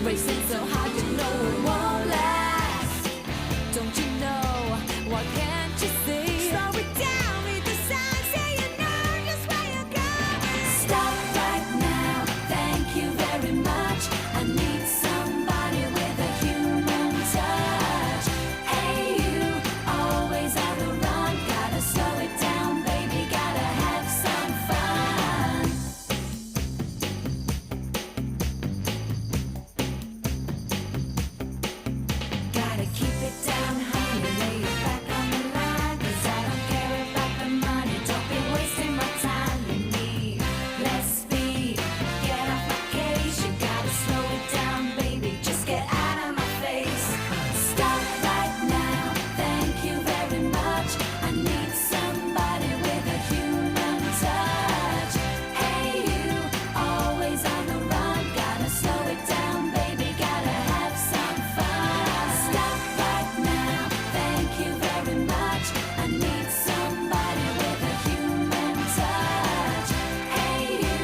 racing so hard you know it won't last. Don't you know? Why can't you see? Slow it down, read the signs, say you know just where you're going. Stop right now, thank you very much. I need somebody with a human touch. Hey you, always on the run, gotta slow it down, baby, gotta have some fun. Gotta keep it down, honey, lay it back on the line, 'cause I don't care about the money, don't be wasting my time. You need less speed, get off my case, you gotta slow it down, baby, just get out of my face. Stop right now, thank you very much. I need somebody with a human touch. Hey you, always on the run, gotta slow it down, baby, gotta have some fun. Stop right now, thank you very much. I need somebody with a human touch. Hey you,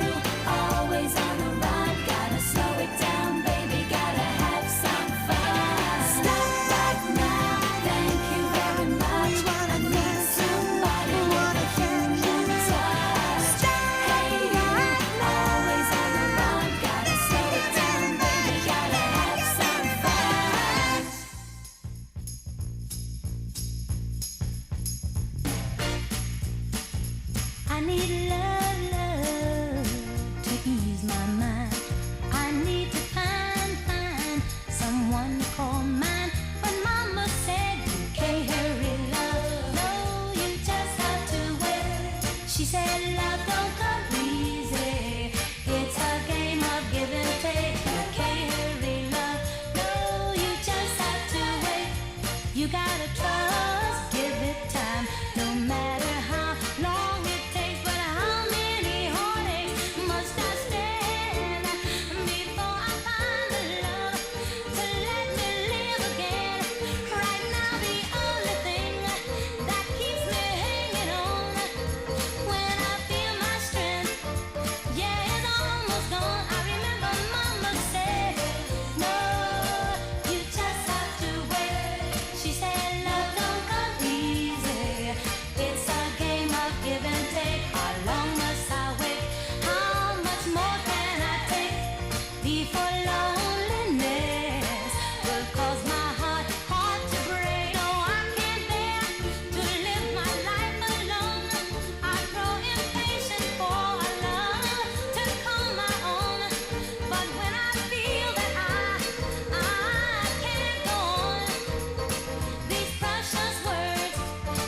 always on the run, gotta slow it down, baby, gotta have some fun. Stop right now, thank you very much. I need somebody with a human touch. Hey you, always on the run, gotta slow it down, baby, gotta have some fun. I need love, love to ease my mind. I need to find someone to call mine. But mama said you can't hurry love. No, you just have to wait. She said love don't come easy. It's a game of give and take. You can't hurry love. No, you just have to wait. You gotta trust, give it time. No matter how long it takes, but how many heartaches must I stand before I find the love to let me live again? Right now, the only thing that keeps me hanging on when I feel my strength, yeah, it's almost gone. I remember mama said, no, you just have to wait. She said love don't come easy. It's a game of give and take. How long must I wait? How much more can I take before loneliness will cause my heart to break? No, I can't bear to live my life alone. I grow impatient for a love to call my own. But when I feel that I can't go on, these precious words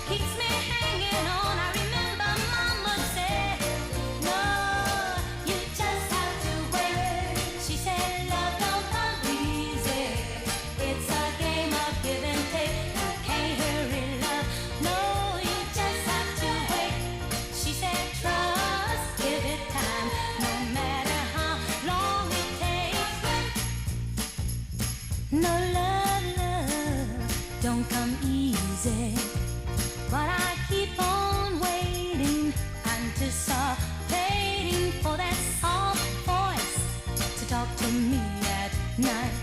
keeps me hanging on. I remember mama said, no, you just have to wait. She said love don't come easy. It's a game of give and take. You can't hurry love. No, you just have to wait. She said trust, give it time. No matter how long it takes. No love, love don't come easy. But I keep on waiting, anticipating for that soft voice to talk to me at night,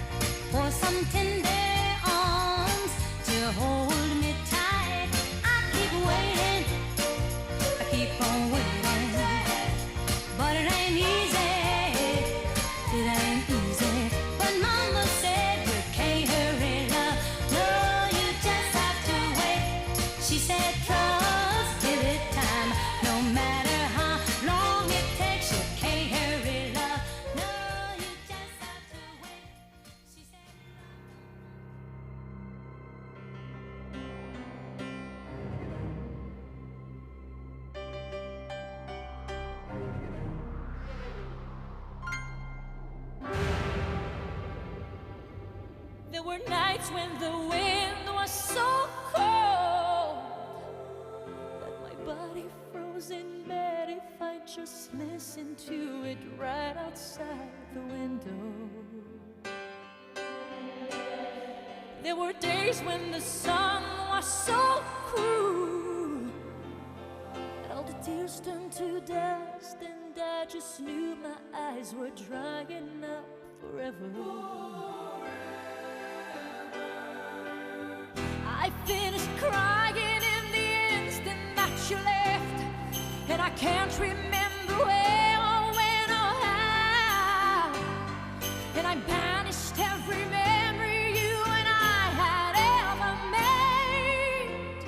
for some tender arms to hold me tight. I keep waiting, I keep on waiting, but it ain't easy, it ain't easy. But mama said you can't hurry love. No, you just have to wait. She said trust, give it time. No matter how long it takes, you can't hurry love. No, you just have to wait. She said There were nights when the wind was so cold that my body froze in bed if I just listened to it right outside the window. There were days when the sun was so cruel that all the tears turned to dust, and I just knew my eyes were drying up for forever. I finished crying in the instant that you left, and I can't remember where or when or how, and I banished every memory you and I had ever made.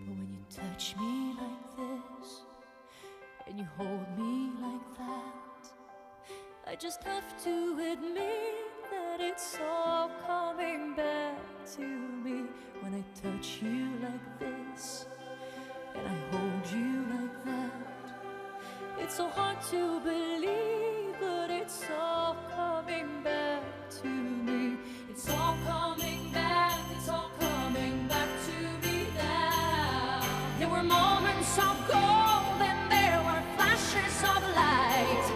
But when you touch me like this and you hold me like that, I just have to admit that it's all coming back to me. When I touch you like this and I hold you like that, it's so hard to believe, but it's all coming back to me. It's all coming back, it's all coming back to me now. There were moments of gold and there were flashes of light.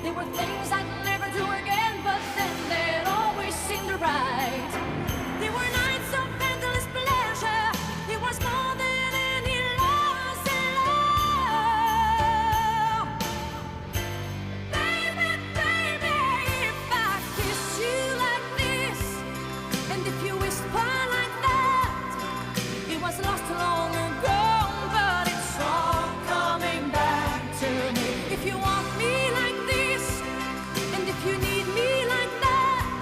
There were things I'd never do again, but then they'd always seem right. There were nights of endless pleasure. It was more than any loss in love. Baby, baby, if I kiss you like this, and if you whisper like that, it was lost long ago, but it's all coming back to me. If you want me like this, and if you need me like that,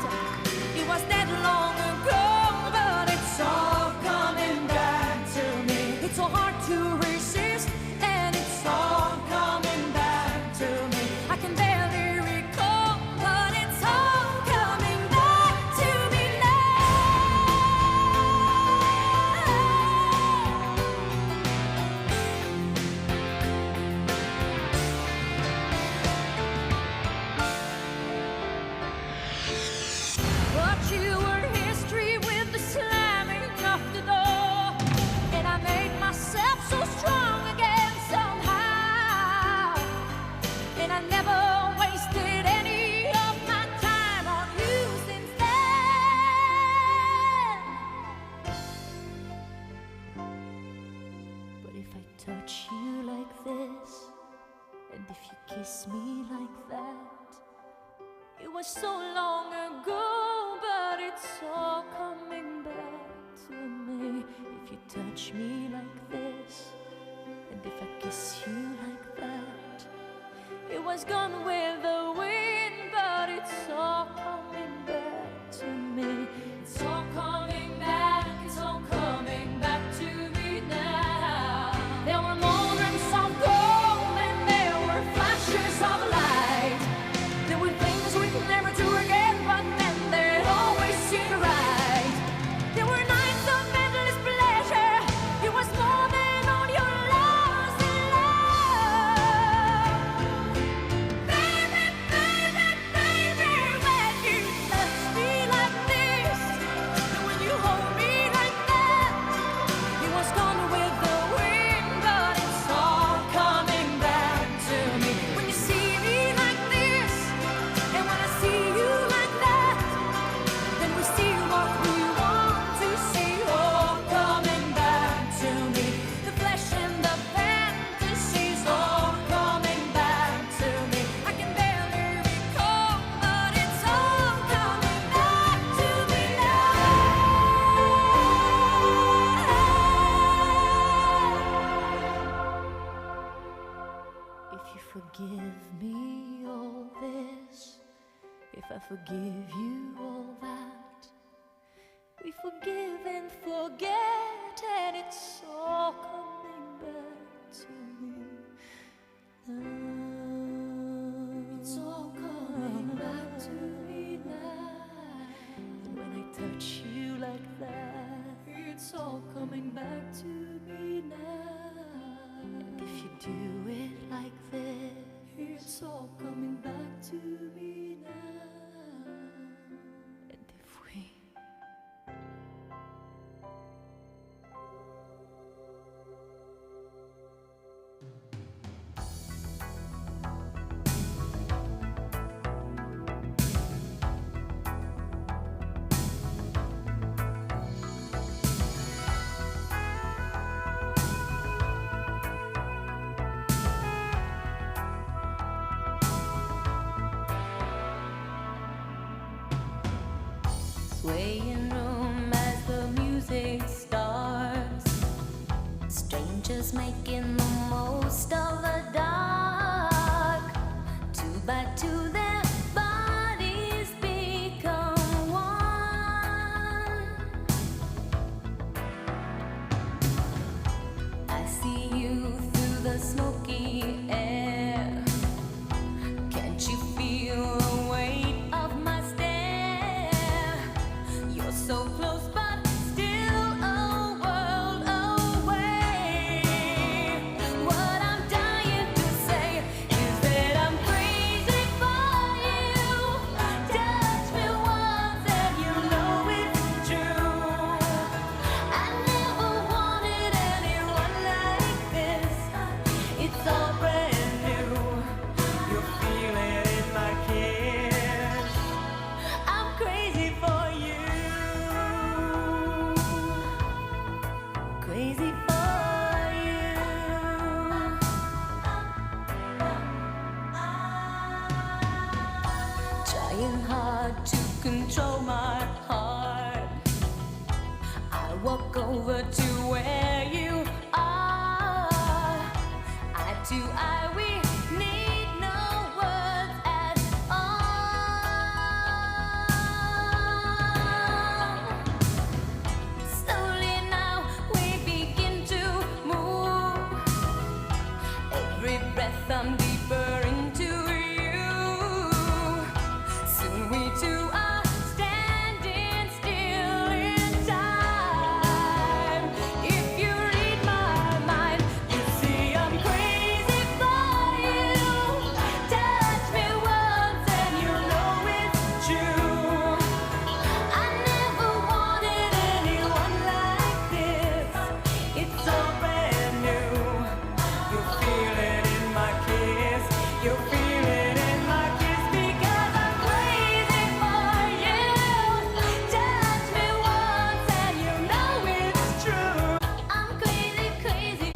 it was dead long ago, but it's all coming back to me. It's so hard to resist, and it's all coming back to me. I can barely recall, but it's all coming back to me But you were history with the slamming of the door, and I made myself so strong again somehow, and I never wasted any of my time on you since then. But if I touch you like this, and if you kiss me like that, it was so long ago, but it's all coming back to me. If you touch me like this, and if I kiss you like that, it was gone with the wind, but it's all coming back to me. It's all coming back, it's all coming back to me now. There were moments of gold and there were flashes of light. There were things we'd never do again, but then they'd always seem right. There were nights of endless pleasure. It was more than all your loss in love. Baby, baby, baby, when you touch me like this, and when you hold me like that, it was gone with the wind, but it's all coming back to me. When you see me like this, and when I see you like that, then we see what we want to see, all coming back to me. The flesh and the fantasies, all coming back to me. I can barely recall, but it's all coming back to me now. If you forgive me all this, if I forgive you all that, we forgive and forget, and it's all coming back to me now. It's all coming back to me now. And when I touch you like that, it's all coming back to me now. And if you do it like this, it's all coming back to me now. And if we just making the most of the dark. Two by two, their bodies become one. I see you through the smoky air. Can't you feel the weight of my stare? You're so close, but still a world away. What I'm dying to say is that I'm crazy for you. Touch me once and you know it's true. I never wanted anyone like this. It's all brand new. You feel it in my kiss. I'm crazy for you. Crazy for you. Trying hard to control my heart. I walk over to where you are. Eye to eye, we need no words at all. Slowly now we begin to move. Every breath I'm deeper into you. Soon we two are standing still in time. If you read my mind, you see I'm crazy for you. Touch me once and you know it's true. I never wanted anyone like this. It's all brand new. You feel it in my kiss. You feel it in my kiss because I'm crazy for you. Touch me once and you know it's true. I'm crazy, crazy.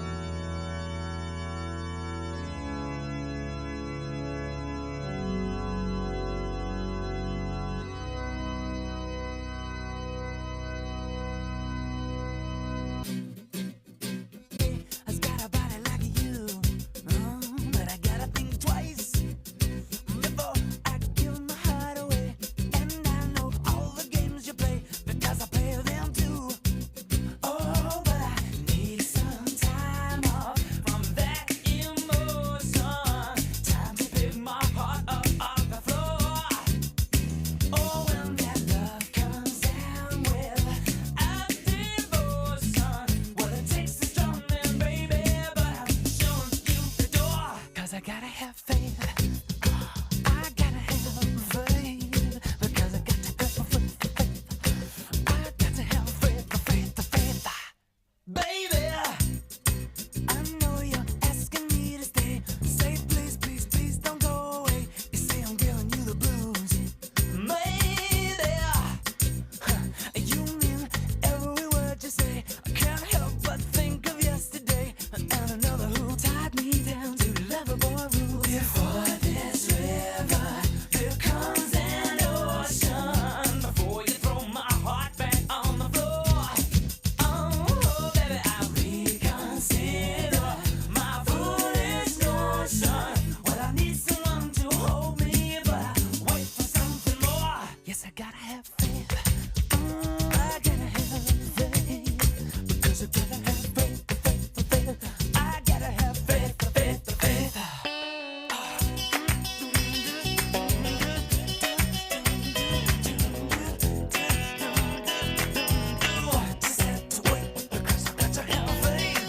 I've got a body like you, but I gotta think twice before I give my heart away. And I know all the games you play because I play them too. Oh, but I need some time off from that emotion. Time to pick my heart up off the floor. Oh, when that love comes down with a devotion, well, it takes a strong man, baby, but I'm showing you the door. 'Cause I gotta have faith. I gotta have faith. Because I got to have faith. I got to have faith, faith. Baby, I know you're asking me to stay. Say please, please, please don't go away. You say I'm giving you the blues. Maybe you mean every word you say. I can't help but think of yesterday and another who tied me down to loverboy rules. Before this river, here comes an ocean. Before you throw my heart back on the floor. Oh, baby, I reconsider my foolish notion. Well, I need someone to hold me, but I wait for something more. Yes, I gotta have faith. I gotta have faith. Because I gotta have faith. I gotta have faith. Just have to wait because I got to have faith.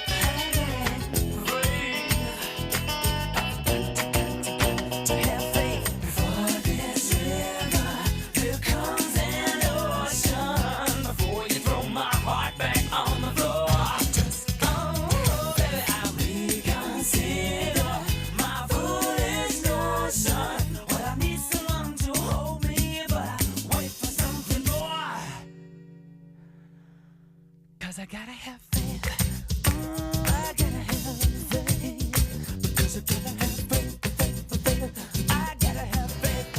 I gotta have faith. To have faith. Before this river, here comes an ocean. Before you throw my heart back on the floor. Oh, baby, I reconsider my foolish notion. Well, I need someone to hold me, but I wait for something more. 'Cause I gotta have faith. I gotta have faith. Because I gotta have faith. I gotta have faith.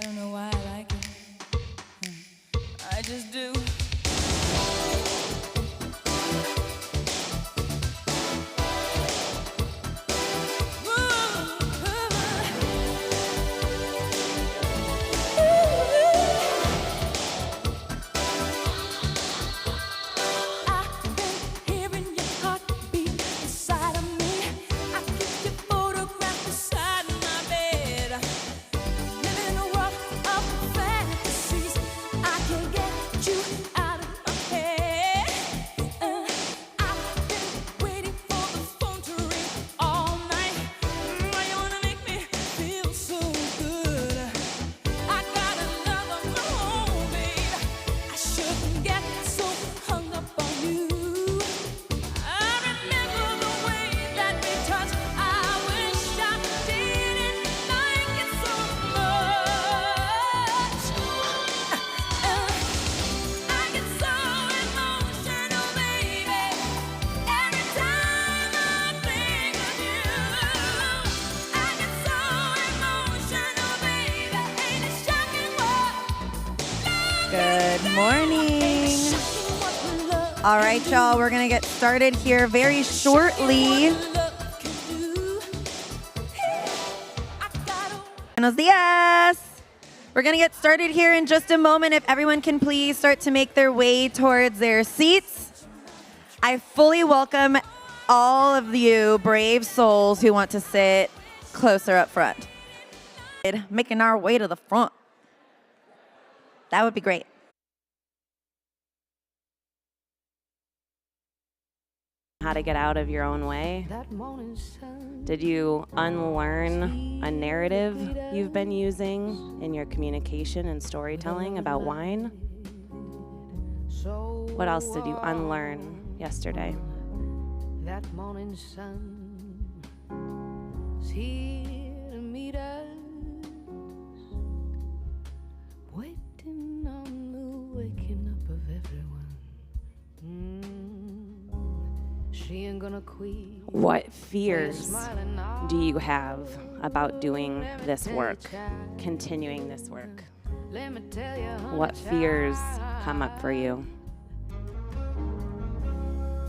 don't know why I like it. I just do. Good morning. All right, y'all, we're going to get started here very shortly. Buenos dias. We're going to get started here in just a moment. If everyone can please start to make their way towards their seats. I fully welcome all of you brave souls who want to sit closer up front. Making our way to the front. That would be great. How to get out of your own way? Did you unlearn a narrative you've been using in your communication and storytelling about wine? What else did you unlearn yesterday? That morning sun is here to meet us, waiting on the waking up of everyone. She ain't gonna quit. What fears do you have about doing this work, continuing this work? What fears come up for you?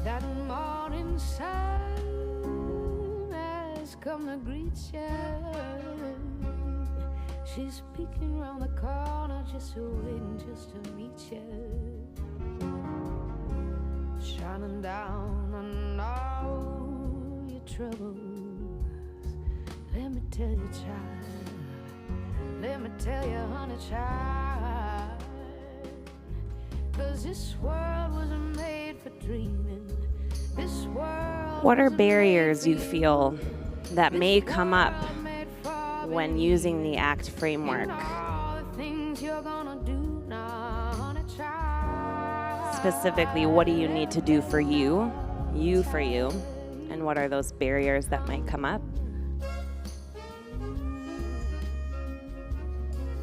That morning sun has come to greet you. She's peeking around the corner, just waiting just to meet you. Shining down on all your troubles. Let me tell you, child. Let me tell you, honey, child. 'Cause this world wasn't made for dreaming. This world. What are barriers you feel that may come up when using the ACT framework? Specifically, what do you need to do for you for you, and what are those barriers that might come up?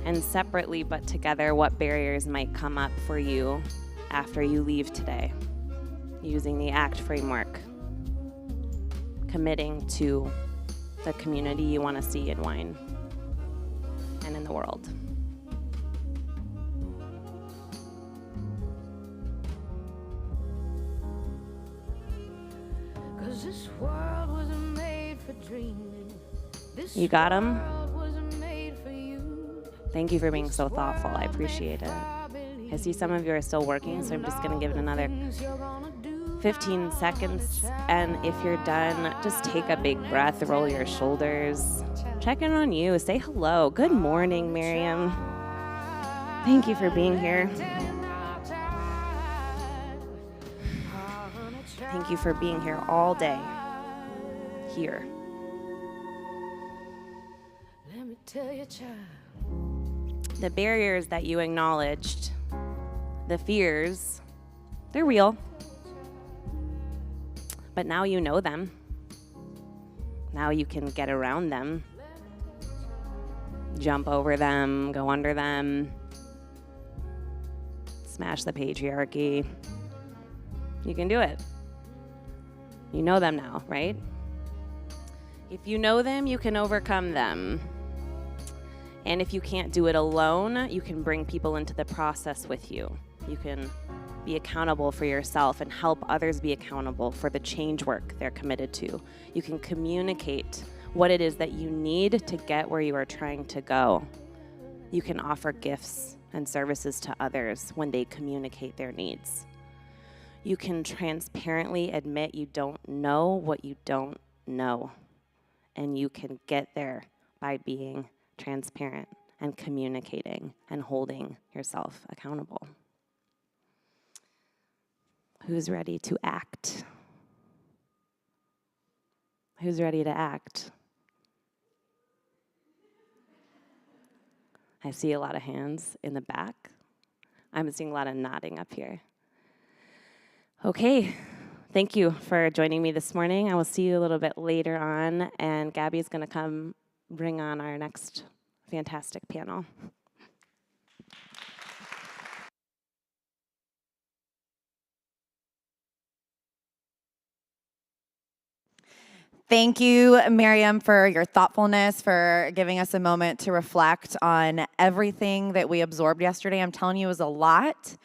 And separately but together, what barriers might come up for you after you leave today, using the ACT framework, committing to the community you want to see in wine and in the world. This world wasn't made for dreaming. This You got 'em? world wasn't made for you. Thank you for being so thoughtful. I appreciate it. I see some of you are still working, so I'm just going to give it another 15 seconds. And if you're done, just take a big breath, roll your shoulders, check in on you, say hello. Good morning, Miriam. Thank you for being here. Thank you for being here all day. Here. Let me tell you, child. The barriers that you acknowledged, the fears, they're real. But now you know them. Now you can get around them, jump over them, go under them, smash the patriarchy. You can do it. You know them now, right? If you know them, you can overcome them. And if you can't do it alone, you can bring people into the process with you. You can be accountable for yourself and help others be accountable for the change work they're committed to. You can communicate what it is that you need to get where you are trying to go. You can offer gifts and services to others when they communicate their needs. You can transparently admit you don't know what you don't know. And you can get there by being transparent and communicating and holding yourself accountable. Who's ready to act? Who's ready to act? I see a lot of hands in the back. I'm seeing a lot of nodding up here. Okay, thank you for joining me this morning. I will see you a little bit later on, and Gabby's going to come bring on our next fantastic panel. Thank you, Miriam, for your thoughtfulness, for giving us a moment to reflect on everything that we absorbed yesterday. I'm telling you, it was a lot.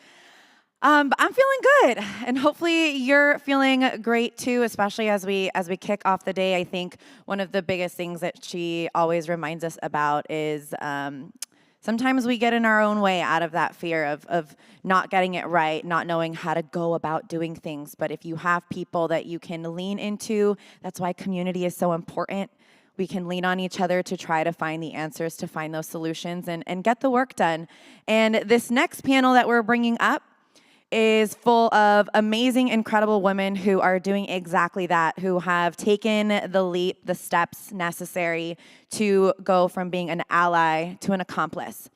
But I'm feeling good, and hopefully you're feeling great too, especially as we kick off the day. I think one of the biggest things that she always reminds us about is sometimes we get in our own way out of that fear of not getting it right, not knowing how to go about doing things. But if you have people that you can lean into, that's why community is so important. We can lean on each other to try to find the answers, to find those solutions, and get the work done. And this next panel that we're bringing up is full of amazing, incredible women who are doing exactly that, who have taken the leap, the steps necessary to go from being an ally to an accomplice.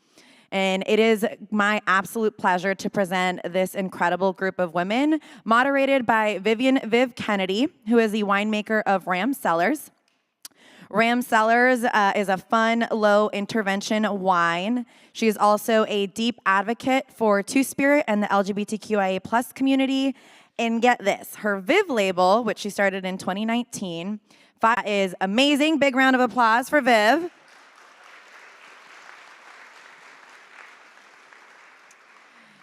And it is my absolute pleasure to present this incredible group of women, moderated by Viv Kennedy, who is the winemaker of Ram Cellars. Ram Cellars is a fun, low-intervention wine. She is also a deep advocate for Two-Spirit and the LGBTQIA+ community. And get this, her Viv label, which she started in 2019, is amazing. Big round of applause for Viv.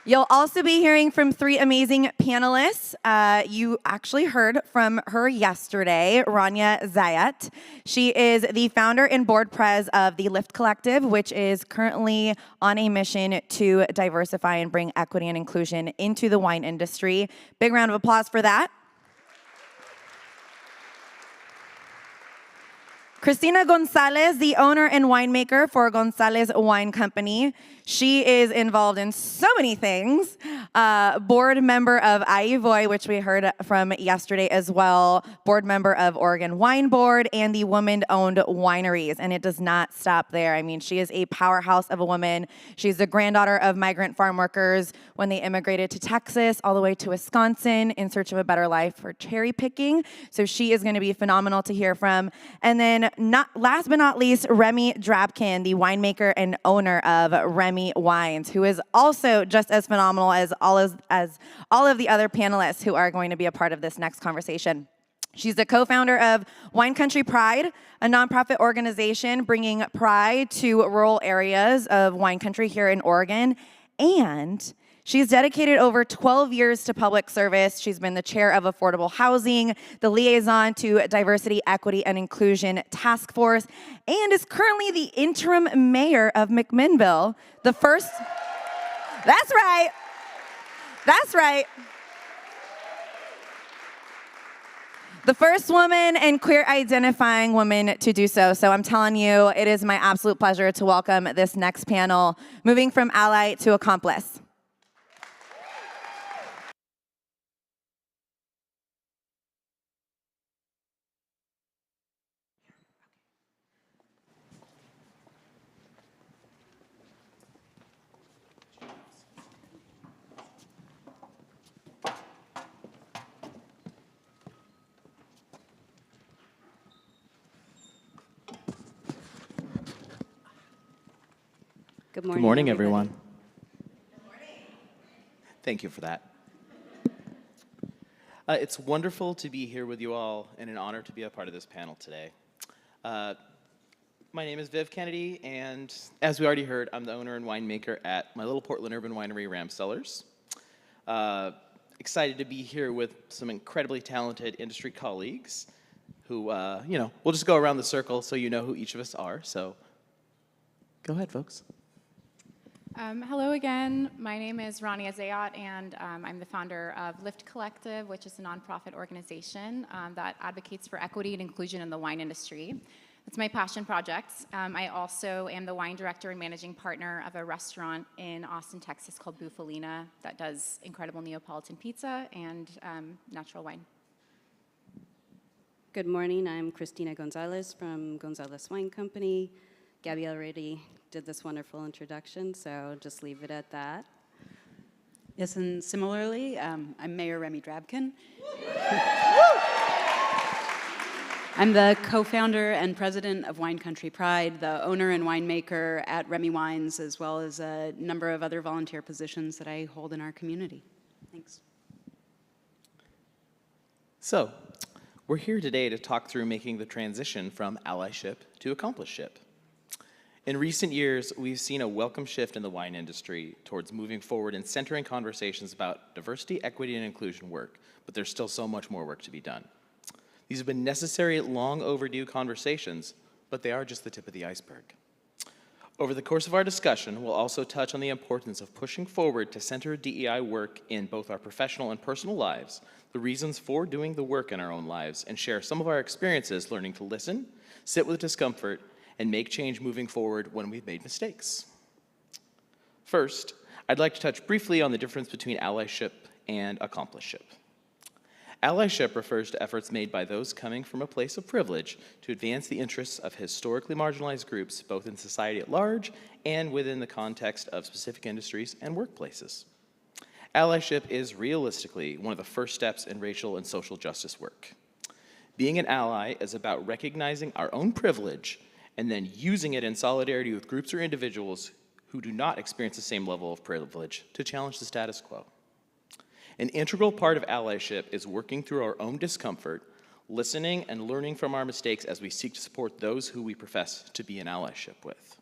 You'll also be hearing from 3 amazing panelists. You actually heard from her yesterday, Rania Zayat. She is the founder and board pres of the Lift Collective, which is currently on a mission to diversify and bring equity and inclusion into the wine industry. Big round of applause for that. Cristina Gonzalez, the owner and winemaker for Gonzalez Wine Company. She is involved in so many things. Board member of IEVOI, which we heard from yesterday as well. Board member of Oregon Wine Board and the woman-owned wineries. And it does not stop there. I mean, she is a powerhouse of a woman. She's the granddaughter of migrant farm workers when they immigrated to Texas, all the way to Wisconsin in search of a better life for cherry picking. So she is going to be phenomenal to hear from. And then last but not least, Remy Drabkin, the winemaker and owner of Remy Wines, who is also just as phenomenal as all of the other panelists who are going to be a part of this next conversation. She's the co-founder of Wine Country Pride, a nonprofit organization bringing pride to rural areas of wine country here in Oregon. And she's dedicated over 12 years to public service. She's been the chair of affordable housing, the liaison to diversity, equity, and inclusion task force, and is currently the interim mayor of McMinnville, the first, that's right, the first woman and queer identifying woman to do so. So I'm telling you, it is my absolute pleasure to welcome this next panel, moving from ally to accomplice. Good morning. Good morning, everyone. Good morning. Thank you for that. It's wonderful to be here with you all and an honor to be a part of this panel today. My My name is Viv Kennedy, and as we already heard, I'm the owner and winemaker at my little Portland urban winery, Ram Cellars. Excited to be here with some incredibly talented industry colleagues who, we'll just go around the circle so you know who each of us are. So go ahead, folks. Hello again. My name is Rania Zayat, and I'm the founder of Lift Collective, which is a nonprofit organization that advocates for equity and inclusion in the wine industry. It's my passion project. I also am the wine director and managing partner of a restaurant in Austin, Texas called Bufalina that does incredible Neapolitan pizza and natural wine. Good morning. I'm Christina Gonzalez from Gonzalez Wine Company. Gabby already did this wonderful introduction, so I'll just leave it at that. Yes, and similarly, I'm Mayor Remy Drabkin. I'm the co-founder and president of Wine Country Pride, the owner and winemaker at Remy Wines, as well as a number of other volunteer positions that I hold in our community. Thanks. So, we're here today to talk through making the transition from allyship to accomplishship. In recent years, we've seen a welcome shift in the wine industry towards moving forward and centering conversations about diversity, equity, and inclusion work, but there's still so much more work to be done. These have been necessary, long overdue conversations, but they are just the tip of the iceberg. Over the course of our discussion, we'll also touch on the importance of pushing forward to center DEI work in both our professional and personal lives, the reasons for doing the work in our own lives, and share some of our experiences learning to listen, sit with discomfort, and make change moving forward when we've made mistakes. First, I'd like to touch briefly on the difference between allyship and accomplishship. Allyship refers to efforts made by those coming from a place of privilege to advance the interests of historically marginalized groups, both in society at large and within the context of specific industries and workplaces. Allyship is realistically one of the first steps in racial and social justice work. Being an ally is about recognizing our own privilege and then using it in solidarity with groups or individuals who do not experience the same level of privilege to challenge the status quo. An integral part of allyship is working through our own discomfort, listening and learning from our mistakes as we seek to support those who we profess to be in allyship with.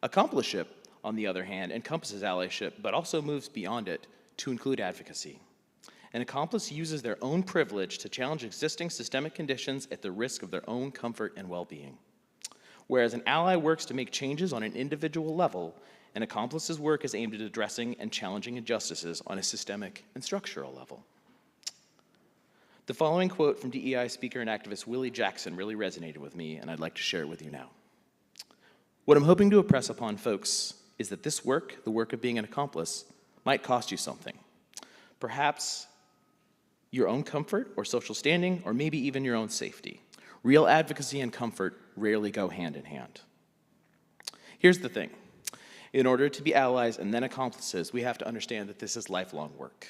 Accomplishship, on the other hand, encompasses allyship, but also moves beyond it to include advocacy. An accomplice uses their own privilege to challenge existing systemic conditions at the risk of their own comfort and well-being. Whereas an ally works to make changes on an individual level, an accomplice's work is aimed at addressing and challenging injustices on a systemic and structural level. The following quote from DEI speaker and activist Willie Jackson really resonated with me, and I'd like to share it with you now. What I'm hoping to impress upon folks is that this work, the work of being an accomplice, might cost you something. Perhaps your own comfort or social standing, or maybe even your own safety. Real advocacy and comfort rarely go hand in hand. Here's the thing. In order to be allies and then accomplices, we have to understand that this is lifelong work.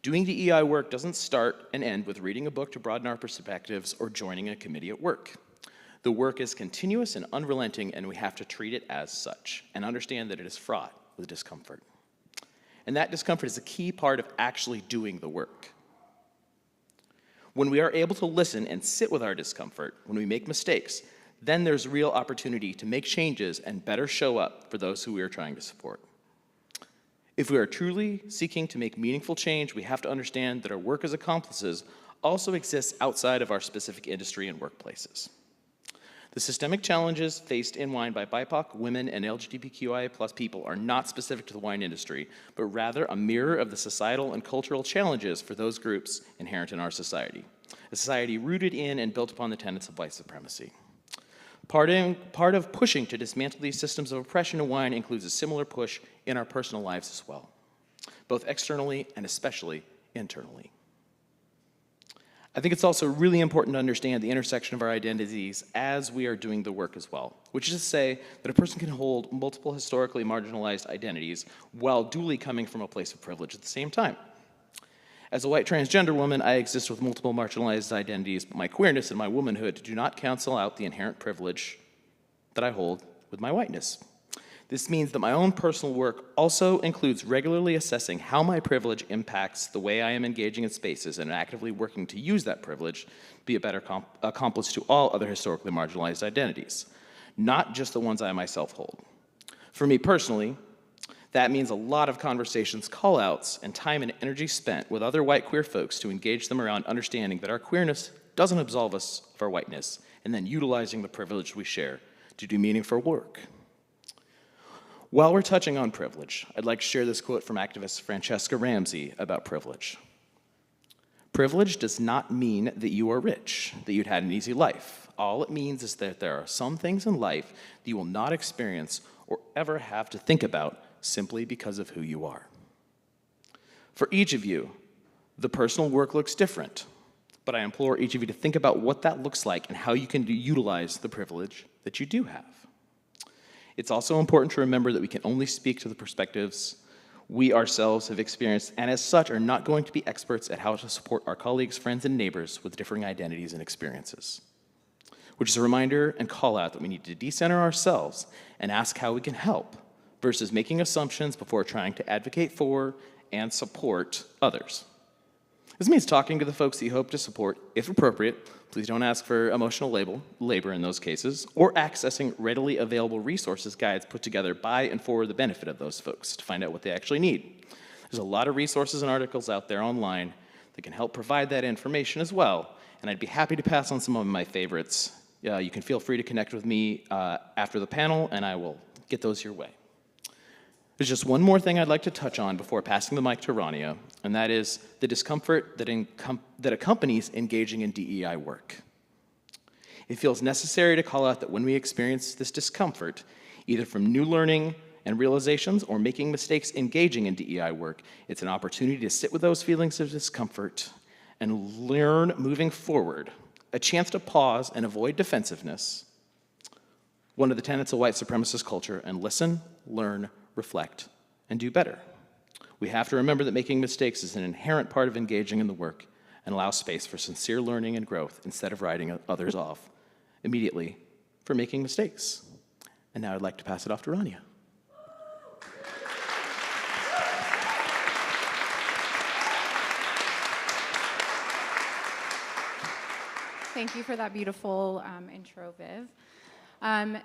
Doing DEI work doesn't start and end with reading a book to broaden our perspectives or joining a committee at work. The work is continuous and unrelenting, and we have to treat it as such and understand that it is fraught with discomfort. And that discomfort is a key part of actually doing the work. When we are able to listen and sit with our discomfort, when we make mistakes, then there's real opportunity to make changes and better show up for those who we are trying to support. If we are truly seeking to make meaningful change, we have to understand that our work as accomplices also exists outside of our specific industry and workplaces. The systemic challenges faced in wine by BIPOC, women, and LGBTQIA+ people are not specific to the wine industry, but rather a mirror of the societal and cultural challenges for those groups inherent in our society, a society rooted in and built upon the tenets of white supremacy. Part of pushing to dismantle these systems of oppression in wine includes a similar push in our personal lives as well, both externally and especially internally. I think it's also really important to understand the intersection of our identities as we are doing the work as well, which is to say that a person can hold multiple historically marginalized identities while duly coming from a place of privilege at the same time. As a white transgender woman, I exist with multiple marginalized identities, but my queerness and my womanhood do not cancel out the inherent privilege that I hold with my whiteness. This means that my own personal work also includes regularly assessing how my privilege impacts the way I am engaging in spaces and actively working to use that privilege to be a better accomplice to all other historically marginalized identities, not just the ones I myself hold. For me personally, that means a lot of conversations, call-outs, and time and energy spent with other white queer folks to engage them around understanding that our queerness doesn't absolve us of our whiteness, and then utilizing the privilege we share to do meaningful work. While we're touching on privilege, I'd like to share this quote from activist Francesca Ramsey about privilege. Privilege does not mean that you are rich, that you'd had an easy life. All it means is that there are some things in life that you will not experience or ever have to think about simply because of who you are. For each of you, the personal work looks different, but I implore each of you to think about what that looks like and how you can utilize the privilege that you do have. It's also important to remember that we can only speak to the perspectives we ourselves have experienced, and as such are not going to be experts at how to support our colleagues, friends, and neighbors with differing identities and experiences. Which is a reminder and call out that we need to decenter ourselves and ask how we can help, versus making assumptions before trying to advocate for and support others. This means talking to the folks that you hope to support, if appropriate. Please don't ask for emotional labor in those cases, or accessing readily available resources guides put together by and for the benefit of those folks to find out what they actually need. There's a lot of resources and articles out there online that can help provide that information as well, and I'd be happy to pass on some of my favorites. You can feel free to connect with me after the panel, and I will get those your way. There's just one more thing I'd like to touch on before passing the mic to Rania, and that is the discomfort that accompanies engaging in DEI work. It feels necessary to call out that when we experience this discomfort, either from new learning and realizations or making mistakes engaging in DEI work, it's an opportunity to sit with those feelings of discomfort and learn moving forward, a chance to pause and avoid defensiveness, one of the tenets of white supremacist culture, and listen, learn, reflect, and do better. We have to remember that making mistakes is an inherent part of engaging in the work and allow space for sincere learning and growth instead of writing others off immediately for making mistakes. And now I'd like to pass it off to Rania. Thank you for that beautiful intro, Viv.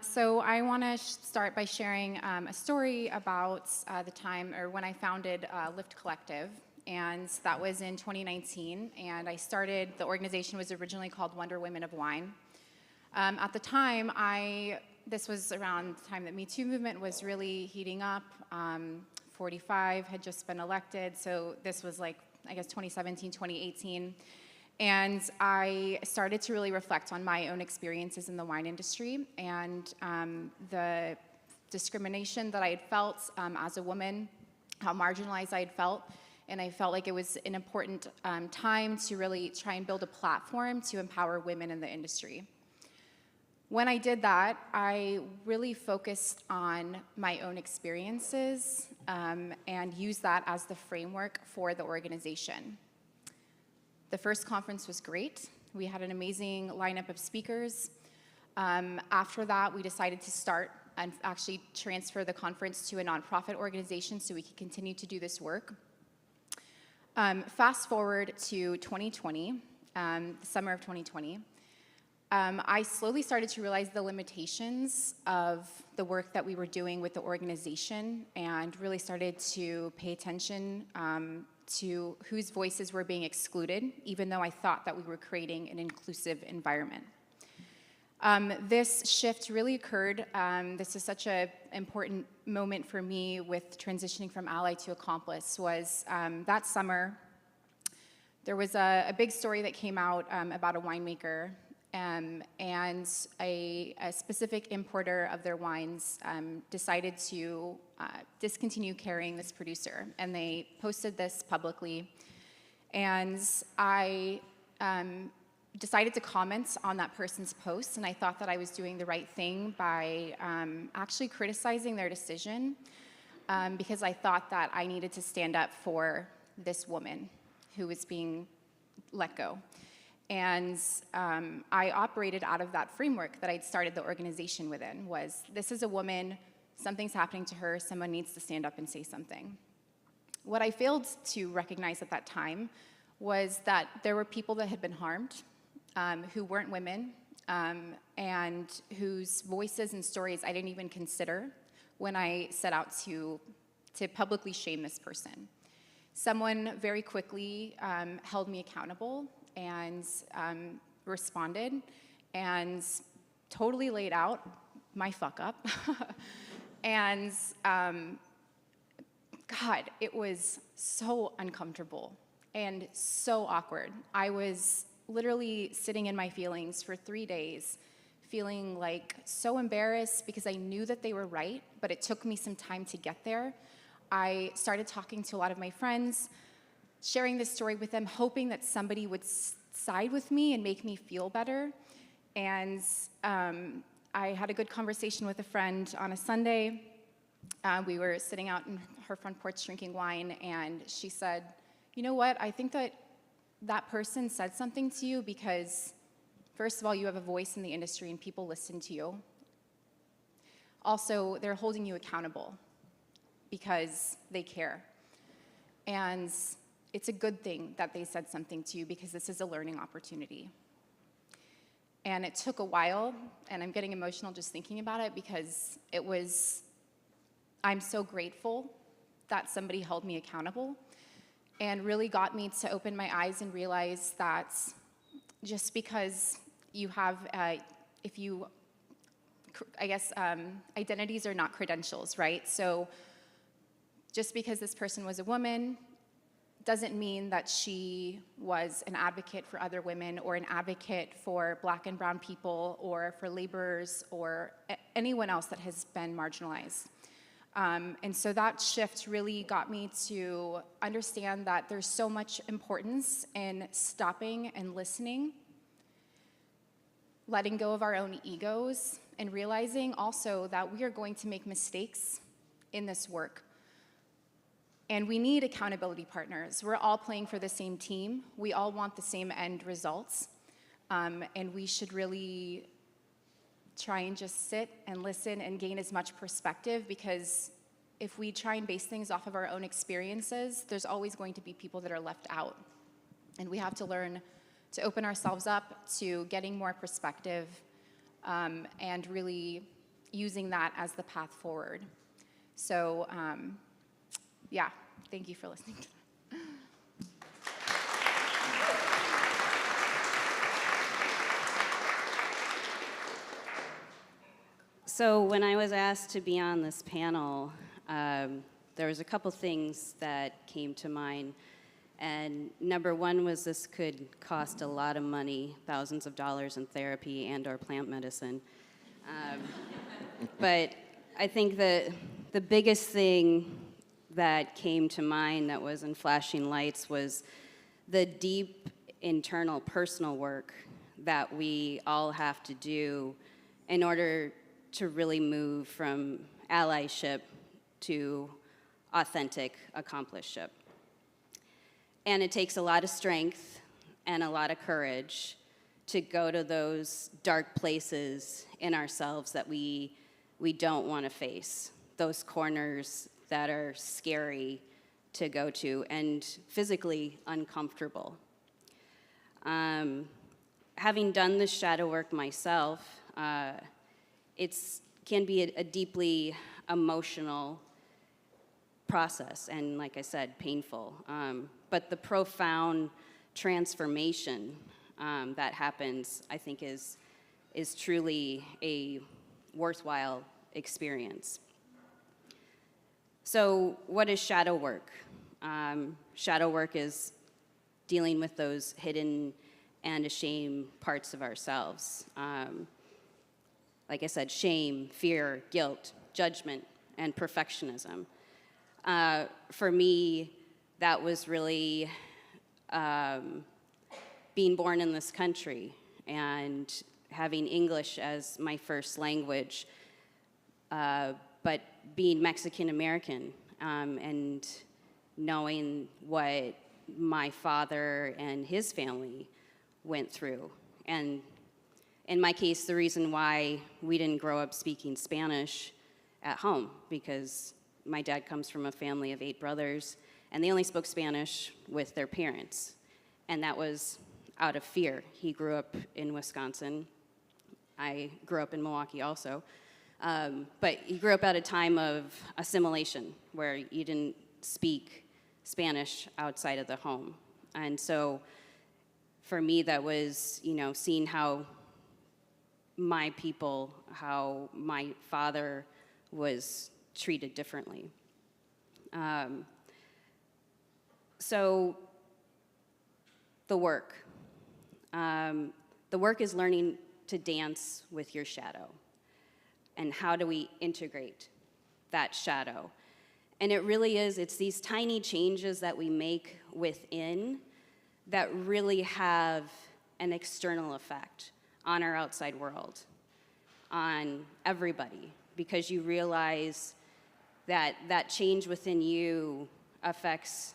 So I want to start by sharing a story about the time or when I founded Lift Collective, and that was in 2019. And I started, the organization was originally called Wonder Women of Wine. At the time, this was around the time that Me Too movement was really heating up. 45 had just been elected, so this was like, I guess, 2017, 2018. And I started to really reflect on my own experiences in the wine industry and the discrimination that I had felt as a woman, how marginalized I had felt. And I felt like it was an important time to really try and build a platform to empower women in the industry. When I did that, I really focused on my own experiences and used that as the framework for the organization. The first conference was great. We had an amazing lineup of speakers. After that, we decided to start and actually transfer the conference to a nonprofit organization so we could continue to do this work. Fast forward to 2020, the summer of 2020, I slowly started to realize the limitations of the work that we were doing with the organization and really started to pay attention to whose voices were being excluded, even though I thought that we were creating an inclusive environment. This shift really occurred. This is such an important moment for me with transitioning from ally to accomplice, was that summer, there was a big story that came out about a winemaker and a specific importer of their wines decided to discontinue carrying this producer. And they posted this publicly. And I decided to comment on that person's post, and I thought that I was doing the right thing by actually criticizing their decision because I thought that I needed to stand up for this woman who was being let go. And I operated out of that framework that I'd started the organization within, was this is a woman something's happening to her, someone needs to stand up and say something. What I failed to recognize at that time was that there were people that had been harmed, who weren't women, and whose voices and stories I didn't even consider when I set out to publicly shame this person. Someone very quickly held me accountable and responded and totally laid out my fuck up. And God, it was so uncomfortable and so awkward. I was literally sitting in my feelings for 3 days, feeling like so embarrassed because I knew that they were right, but it took me some time to get there. I started talking to a lot of my friends, sharing this story with them, hoping that somebody would side with me and make me feel better. And I had a good conversation with a friend on a Sunday. We were sitting out in her front porch drinking wine, and she said, "You know what, I think that person said something to you because, first of all, you have a voice in the industry and people listen to you. Also, they're holding you accountable because they care. And it's a good thing that they said something to you because this is a learning opportunity." And it took a while, and I'm getting emotional just thinking about it because I'm so grateful that somebody held me accountable and really got me to open my eyes and realize that just because you have, identities are not credentials, right? So just because this person was a woman doesn't mean that she was an advocate for other women or an advocate for Black and brown people or for laborers or anyone else that has been marginalized. And so that shift really got me to understand that there's so much importance in stopping and listening, letting go of our own egos, and realizing also that we are going to make mistakes in this work. And we need accountability partners. We're all playing for the same team. We all want the same end results. And we should really try and just sit and listen and gain as much perspective, because if we try and base things off of our own experiences, there's always going to be people that are left out. And we have to learn to open ourselves up to getting more perspective and really using that as the path forward. So, yeah, thank you for listening to that. So when I was asked to be on this panel, there was a couple things that came to mind. And number one was this could cost a lot of money, thousands of dollars in therapy and or plant medicine. But I think that the biggest thing that came to mind that was in flashing lights was the deep internal personal work that we all have to do in order to really move from allyship to authentic accompliceship. And it takes a lot of strength and a lot of courage to go to those dark places in ourselves that we don't want to face, those corners that are scary to go to and physically uncomfortable. Having done this shadow work myself, it can be a deeply emotional process and, like I said, painful. But the profound transformation that happens, I think, is truly a worthwhile experience. So what is shadow work? Shadow work is dealing with those hidden and ashamed parts of ourselves. Like I said, shame, fear, guilt, judgment, and perfectionism. For me, that was really being born in this country and having English as my first language, but being Mexican American and knowing what my father and his family went through. And in my case, the reason why we didn't grow up speaking Spanish at home because my dad comes from a family of 8 brothers, and they only spoke Spanish with their parents. And that was out of fear. He grew up in Wisconsin. I grew up in Milwaukee also. But he grew up at a time of assimilation where you didn't speak Spanish outside of the home. And so for me, that was, seeing how my people, how my father was treated differently. So the work. The work is learning to dance with your shadow. And how do we integrate that shadow? And it really is, it's these tiny changes that we make within that really have an external effect on our outside world, on everybody, because you realize that that change within you affects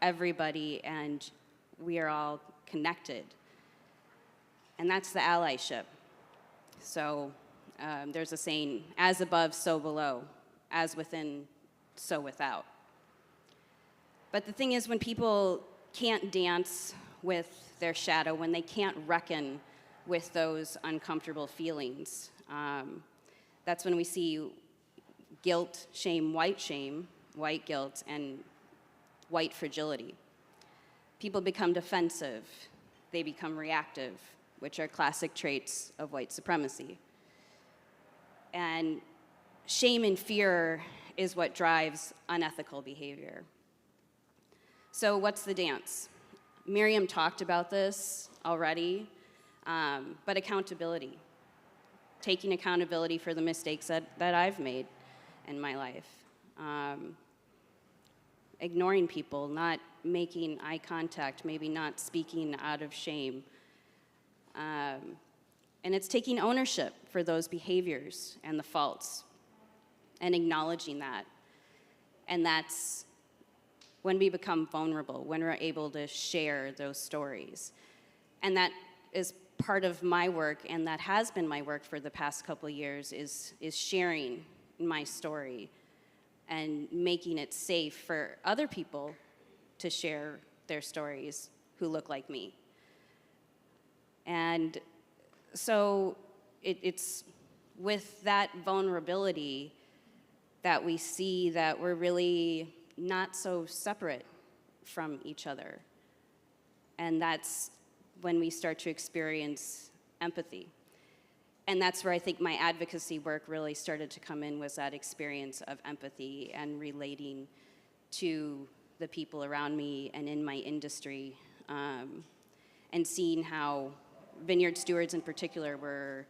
everybody and we are all connected. And that's the allyship. So there's a saying, as above, so below, as within, so without. But the thing is, when people can't dance with their shadow, when they can't reckon with those uncomfortable feelings, that's when we see guilt, shame, white guilt, and white fragility. People become defensive. They become reactive, which are classic traits of white supremacy. And shame and fear is what drives unethical behavior. So what's the dance? Miriam talked about this already, but accountability. Taking accountability for the mistakes that I've made in my life. Ignoring people, not making eye contact, maybe not speaking out of shame. And it's taking ownership for those behaviors and the faults and acknowledging that. And that's when we become vulnerable, when we're able to share those stories. And that is part of my work, and that has been my work for the past couple of years, is sharing my story and making it safe for other people to share their stories who look like me. And so it's with that vulnerability that we see that we're really not so separate from each other. And that's when we start to experience empathy. And that's where I think my advocacy work really started to come in, was that experience of empathy and relating to the people around me and in my industry, and seeing how vineyard stewards in particular were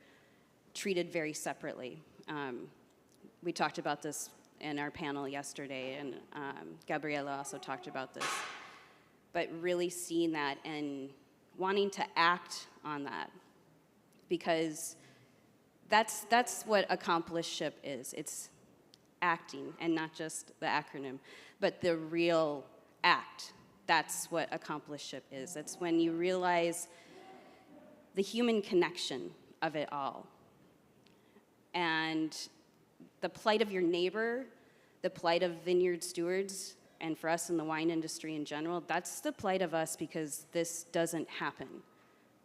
treated very separately. We talked about this in our panel yesterday, and Gabriela also talked about this. But really seeing that and wanting to act on that, because that's what accompliceship is. It's acting, and not just the acronym, but the real act. That's what accompliceship is. It's when you realize the human connection of it all. And the plight of your neighbor, the plight of vineyard stewards, and for us in the wine industry in general, that's the plight of us, because this doesn't happen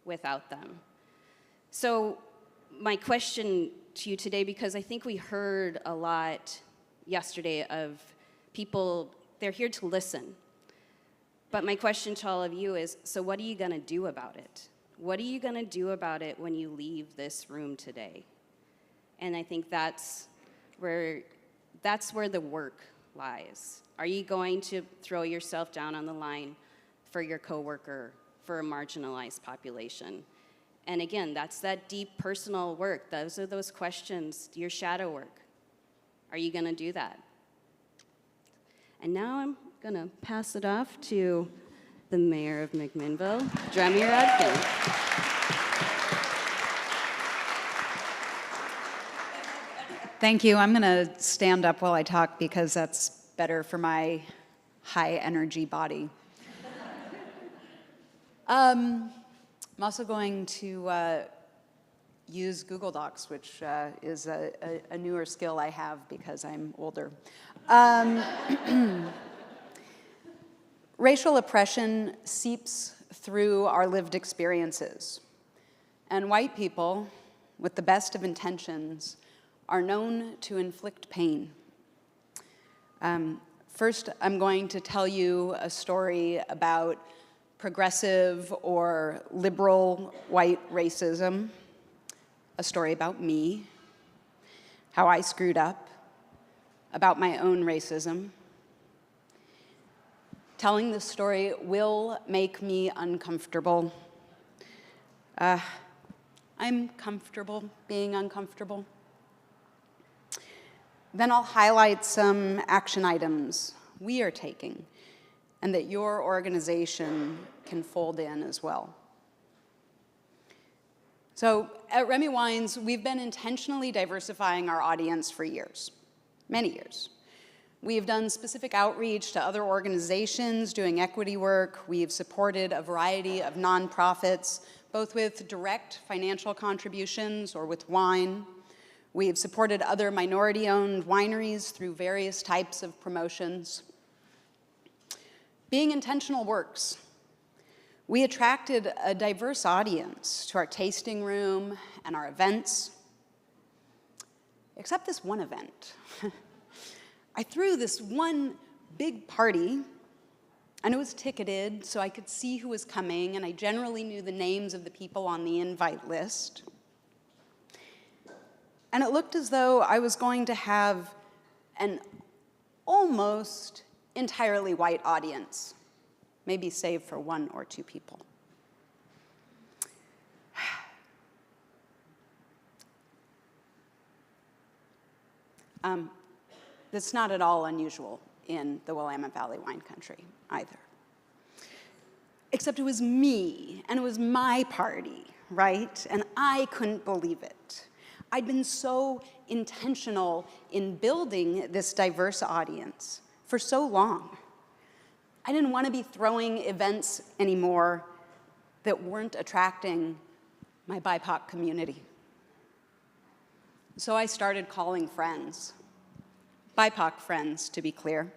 without them. So my question to you today, because I think we heard a lot yesterday of people, they're here to listen. But my question to all of you is, so what are you gonna do about it? What are you gonna do about it when you leave this room today? And I think that's where the work lies. Are you going to throw yourself down on the line for your coworker, for a marginalized population? And again, that's that deep personal work. Those are those questions, your shadow work. Are you gonna do that? And now I'm gonna pass it off to the mayor of McMinnville, Dremir Adkin. Thank you. I'm going to stand up while I talk because that's better for my high energy body. I'm also going to use Google Docs, which is a newer skill I have because I'm older. Racial oppression seeps through our lived experiences, and white people, with the best of intentions, are known to inflict pain. First, I'm going to tell you a story about progressive or liberal white racism, a story about me, how I screwed up, about my own racism. Telling this story will make me uncomfortable. I'm comfortable being uncomfortable. Then I'll highlight some action items we are taking and that your organization can fold in as well. So at Remy Wines, we've been intentionally diversifying our audience for years, many years. We've done specific outreach to other organizations doing equity work. We've supported a variety of nonprofits, both with direct financial contributions or with wine. We've supported other minority-owned wineries through various types of promotions. Being intentional works. We attracted a diverse audience to our tasting room and our events, except this one event. I threw this one big party, and it was ticketed so I could see who was coming, and I generally knew the names of the people on the invite list. And it looked as though I was going to have an almost entirely white audience, maybe save for one or two people. That's not at all unusual in the Willamette Valley wine country either. Except it was me, and it was my party, right? And I couldn't believe it. I'd been so intentional in building this diverse audience for so long. I didn't want to be throwing events anymore that weren't attracting my BIPOC community. So I started calling friends. BIPOC friends, to be clear.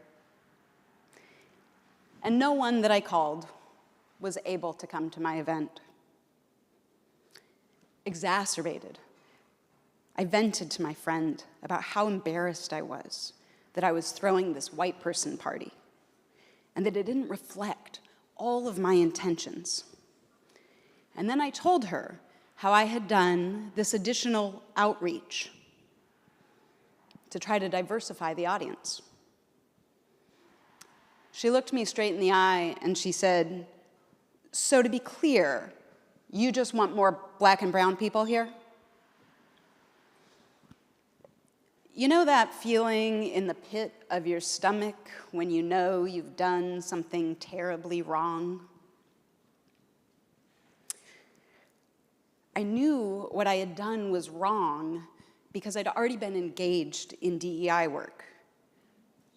And no one that I called was able to come to my event. Exacerbated, I vented to my friend about how embarrassed I was that I was throwing this white person party and that it didn't reflect all of my intentions. And then I told her how I had done this additional outreach to try to diversify the audience. She looked me straight in the eye and she said, "So to be clear, you just want more black and brown people here?" You know that feeling in the pit of your stomach when you know you've done something terribly wrong? I knew what I had done was wrong because I'd already been engaged in DEI work.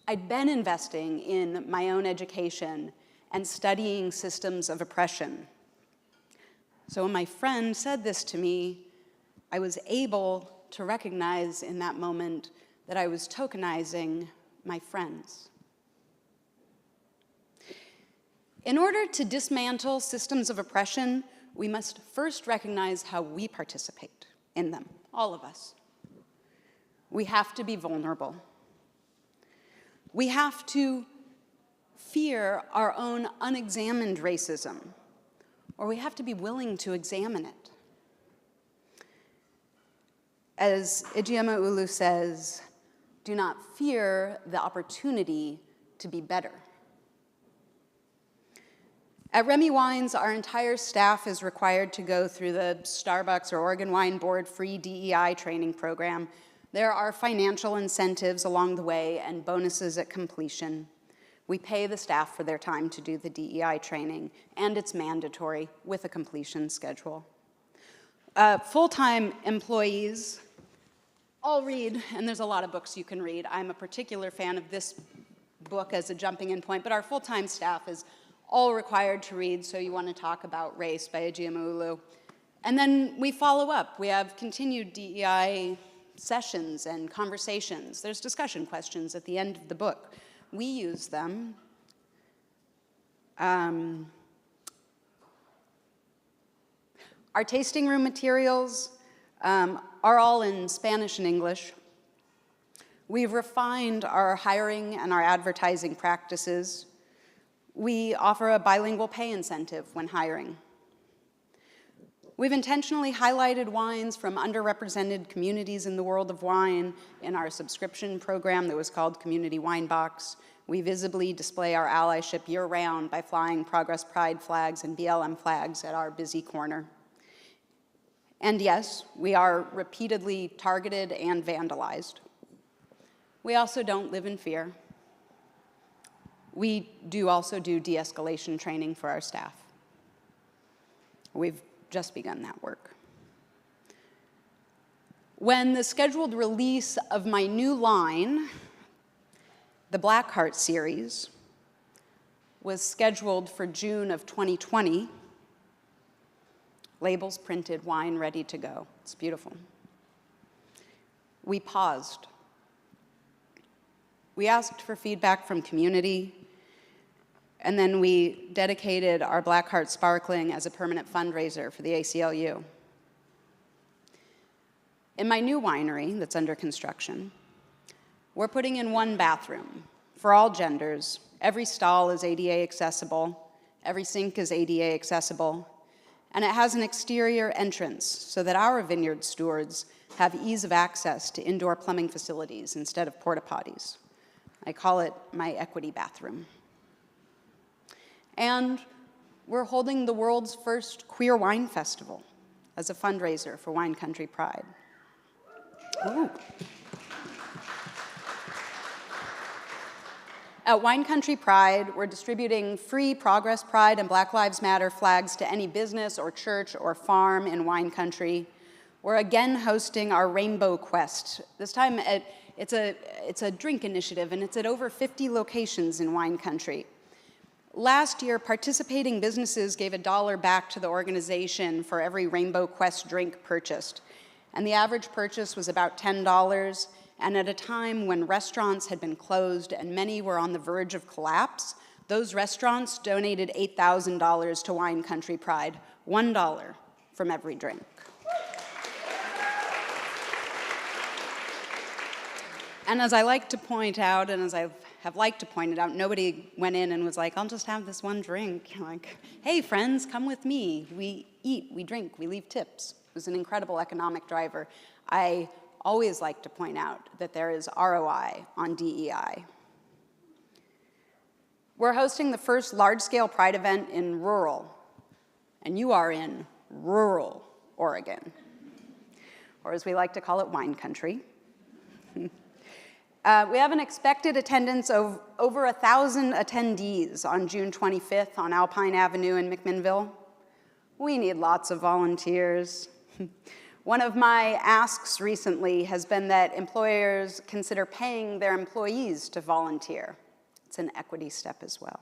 I'd been investing in my own education and studying systems of oppression. So when my friend said this to me, I was able to recognize in that moment that I was tokenizing my friends. In order to dismantle systems of oppression, we must first recognize how we participate in them, all of us. We have to be vulnerable. We have to fear our own unexamined racism, or we have to be willing to examine it. As Ijeoma Ulu says, do not fear the opportunity to be better. At Remy Wines, our entire staff is required to go through the Starbucks or Oregon Wine Board free DEI training program. There are financial incentives along the way and bonuses at completion. We pay the staff for their time to do the DEI training, and it's mandatory with a completion schedule. Full-time employees all read, and there's a lot of books you can read. I'm a particular fan of this book as a jumping-in point, but our full-time staff is all required to read So You Want to Talk About Race by Ijeoma Ulu. And then we follow up. We have continued DEI sessions and conversations. There's discussion questions at the end of the book. We use them. Our tasting room materials are all in Spanish and English. We've refined our hiring and our advertising practices. We offer a bilingual pay incentive when hiring. We've intentionally highlighted wines from underrepresented communities in the world of wine in our subscription program that was called Community Wine Box. We visibly display our allyship year-round by flying Progress Pride flags and BLM flags at our busy corner. And yes, we are repeatedly targeted and vandalized. We also don't live in fear. We do also do de-escalation training for our staff. We've just begun that work. When the scheduled release of my new line, the Blackheart series, was scheduled for June of 2020, labels printed, wine ready to go. It's beautiful. We paused. We asked for feedback from community, and then we dedicated our Blackheart Sparkling as a permanent fundraiser for the ACLU. In my new winery that's under construction, we're putting in one bathroom for all genders. Every stall is ADA accessible, every sink is ADA accessible, and it has an exterior entrance so that our vineyard stewards have ease of access to indoor plumbing facilities instead of porta potties. I call it my equity bathroom. And we're holding the world's first queer wine festival as a fundraiser for Wine Country Pride. Ooh. At Wine Country Pride, we're distributing free Progress Pride and Black Lives Matter flags to any business or church or farm in wine country. We're again hosting our Rainbow Quest. This time it's a drink initiative, and it's at over 50 locations in wine country. Last year, participating businesses gave $1 back to the organization for every Rainbow Quest drink purchased. And the average purchase was about $10, and at a time when restaurants had been closed and many were on the verge of collapse, those restaurants donated $8,000 to Wine Country Pride, $1 from every drink. And as I like to point out, and as I have liked to point it out, nobody went in and was like, I'll just have this one drink. Like, hey, friends, come with me. We eat, we drink, we leave tips. It was an incredible economic driver. I always like to point out that there is ROI on DEI. We're hosting the first large-scale Pride event in rural, and you are in rural Oregon, or as we like to call it, wine country. We have an expected attendance of over 1,000 attendees on June 25th on Alpine Avenue in McMinnville. We need lots of volunteers. One of my asks recently has been that employers consider paying their employees to volunteer. It's an equity step as well.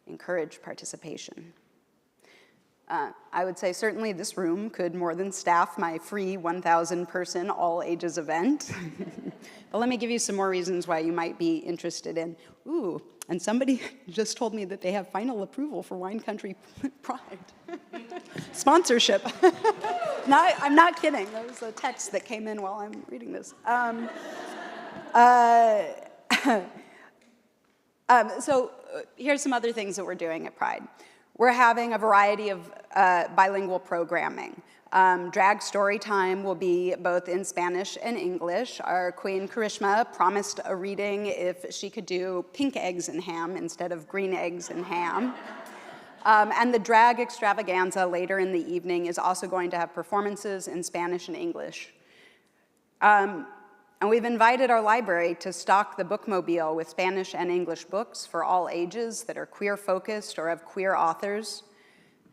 Encourage participation. I would say certainly this room could more than staff my free 1,000-person all-ages event. But let me give you some more reasons why you might be interested in. Ooh, and somebody just told me that they have final approval for Wine Country Pride. Sponsorship. No, I'm not kidding. That was a text that came in while I'm reading this. So here's some other things that we're doing at Pride. We're having a variety of bilingual programming. Drag story time will be both in Spanish and English. Our queen, Karishma, promised a reading if she could do pink eggs and ham instead of green eggs and ham. And the drag extravaganza later in the evening is also going to have performances in Spanish and English. And we've invited our library to stock the bookmobile with Spanish and English books for all ages that are queer-focused or have queer authors.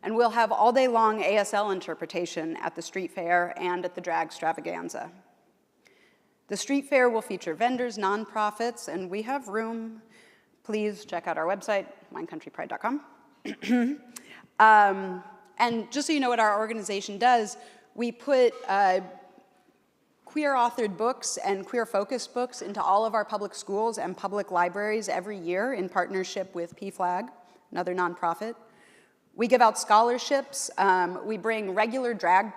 And we'll have all-day-long ASL interpretation at the street fair and at the drag extravaganza. The street fair will feature vendors, nonprofits, and we have room. Please check out our website, winecountrypride.com. And just so you know what our organization does, we put queer-authored books and queer-focused books into all of our public schools and public libraries every year in partnership with PFLAG, another nonprofit. We give out scholarships. We bring regular drag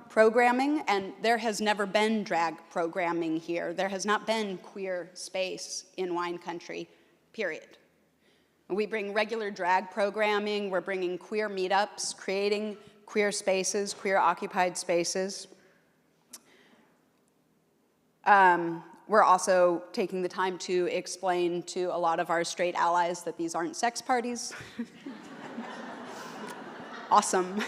programming, and there has never been drag programming here. There has not been queer space in wine country, period. We bring regular drag programming. We're bringing queer meetups, creating queer spaces, queer-occupied spaces. We're also taking the time to explain to a lot of our straight allies that these aren't sex parties. Awesome.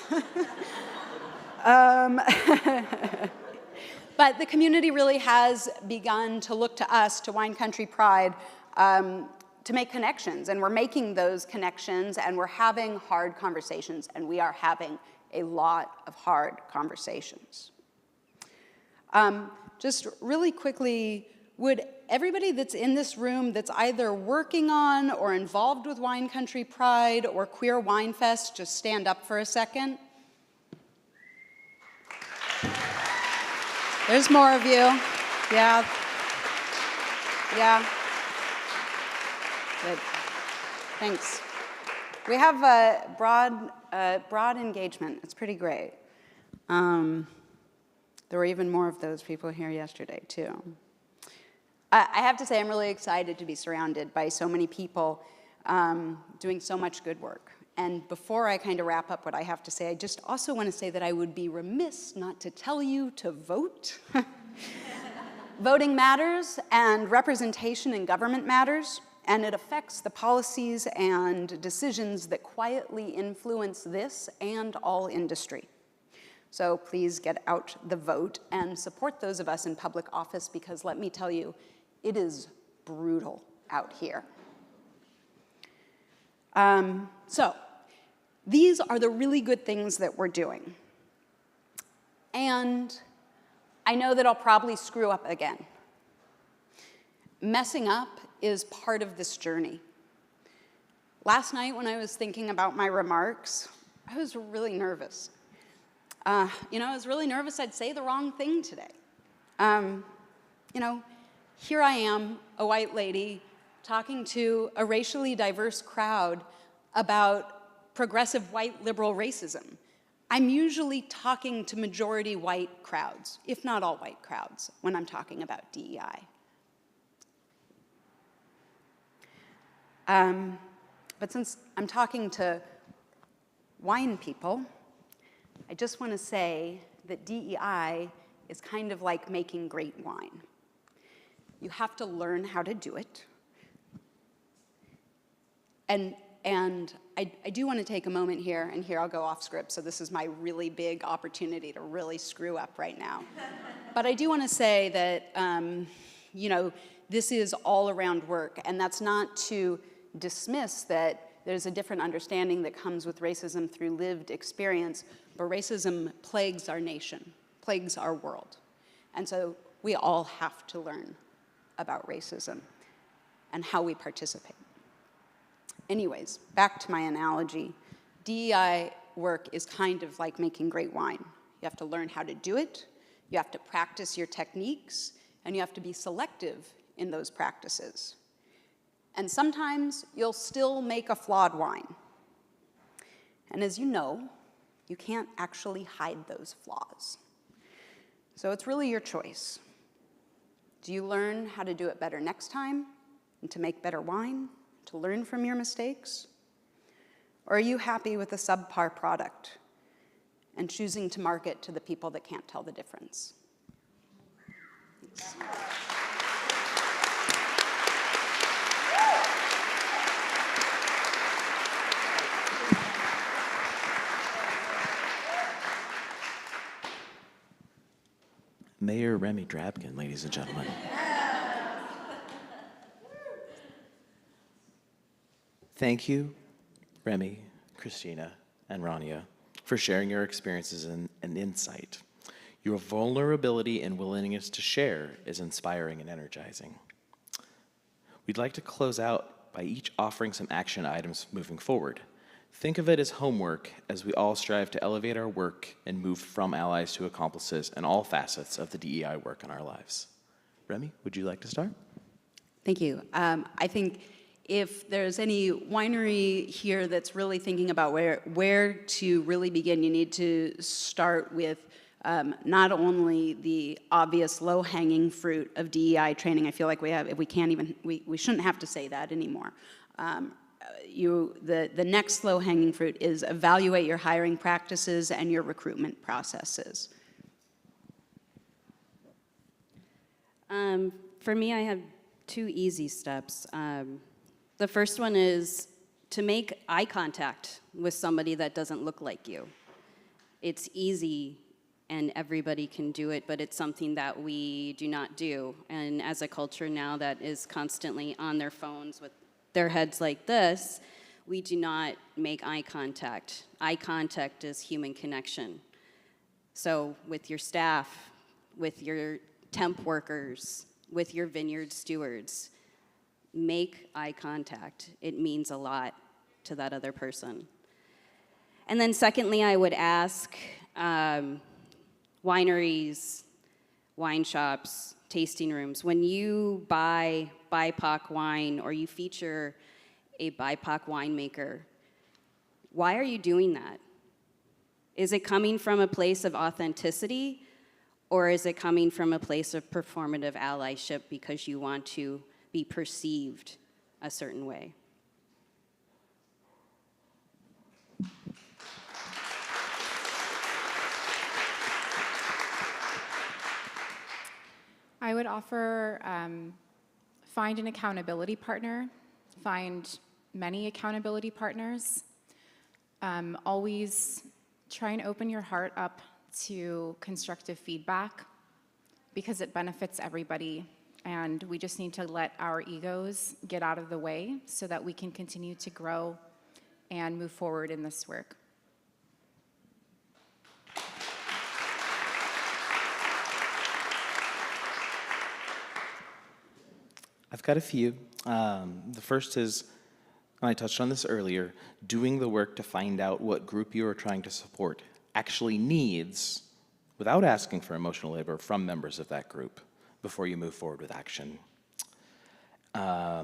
But the community really has begun to look to us, to Wine Country Pride, to make connections. And we're making those connections, and we're having hard conversations, and we are having a lot of hard conversations. Just really quickly, would everybody that's in this room that's either working on or involved with Wine Country Pride or Queer Wine Fest just stand up for a second? There's more of you. Yeah. Yeah. Good. Thanks. We have a broad engagement. It's pretty great. There were even more of those people here yesterday, too. I have to say, I'm really excited to be surrounded by so many people doing so much good work. And before I kind of wrap up what I have to say, I just also want to say that I would be remiss not to tell you to vote. Voting matters, and representation in government matters, and it affects the policies and decisions that quietly influence this and all industry. So please get out the vote and support those of us in public office, because let me tell you, it is brutal out here. So these are the really good things that we're doing. And I know that I'll probably screw up again. Messing up is part of this journey. Last night when I was thinking about my remarks, I was really nervous. I was really nervous I'd say the wrong thing today. Here I am, a white lady, talking to a racially diverse crowd about progressive white liberal racism. I'm usually talking to majority white crowds, if not all white crowds, when I'm talking about DEI. But since I'm talking to wine people, I just want to say that DEI is kind of like making great wine. You have to learn how to do it. And I do want to take a moment here, and here I'll go off script, so this is my really big opportunity to really screw up right now. But I do want to say that, this is all around work, and that's not to dismiss that there's a different understanding that comes with racism through lived experience, but racism plagues our nation, plagues our world. And so we all have to learn about racism and how we participate. Anyways, back to my analogy. DEI work is kind of like making great wine. You have to learn how to do it, you have to practice your techniques, and you have to be selective in those practices. And sometimes you'll still make a flawed wine. And as you know, you can't actually hide those flaws. So it's really your choice. Do you learn how to do it better next time and to make better wine, to learn from your mistakes? Or are you happy with a subpar product and choosing to market to the people that can't tell the difference? Thanks. Mayor Remy Drabkin, ladies and gentlemen. Thank you, Remy, Christina, and Rania, for sharing your experiences and insight. Your vulnerability and willingness to share is inspiring and energizing. We'd like to close out by each offering some action items moving forward. Think of it as homework as we all strive to elevate our work and move from allies to accomplices in all facets of the DEI work in our lives. Remy, would you like to start? Thank you. I think if there's any winery here that's really thinking about where to really begin, you need to start with not only the obvious low-hanging fruit of DEI training. I feel like we shouldn't have to say that anymore. The next low-hanging fruit is evaluate your hiring practices and your recruitment processes. For me, I have 2 easy steps. The first one is to make eye contact with somebody that doesn't look like you. It's easy and everybody can do it, but it's something that we do not do. And as a culture now that is constantly on their phones with their heads like this, we do not make eye contact. Eye contact is human connection. So with your staff, with your temp workers, with your vineyard stewards, make eye contact. It means a lot to that other person. And then secondly, I would ask wineries, wine shops, tasting rooms, when you buy BIPOC wine or you feature a BIPOC winemaker, why are you doing that? Is it coming from a place of authenticity, or is it coming from a place of performative allyship because you want to be perceived a certain way? I would offer find an accountability partner, find many accountability partners. Always try and open your heart up to constructive feedback because it benefits everybody, and we just need to let our egos get out of the way so that we can continue to grow and move forward in this work. I've got a few. The first is, and I touched on this earlier, doing the work to find out what group you are trying to support actually needs without asking for emotional labor from members of that group before you move forward with action. For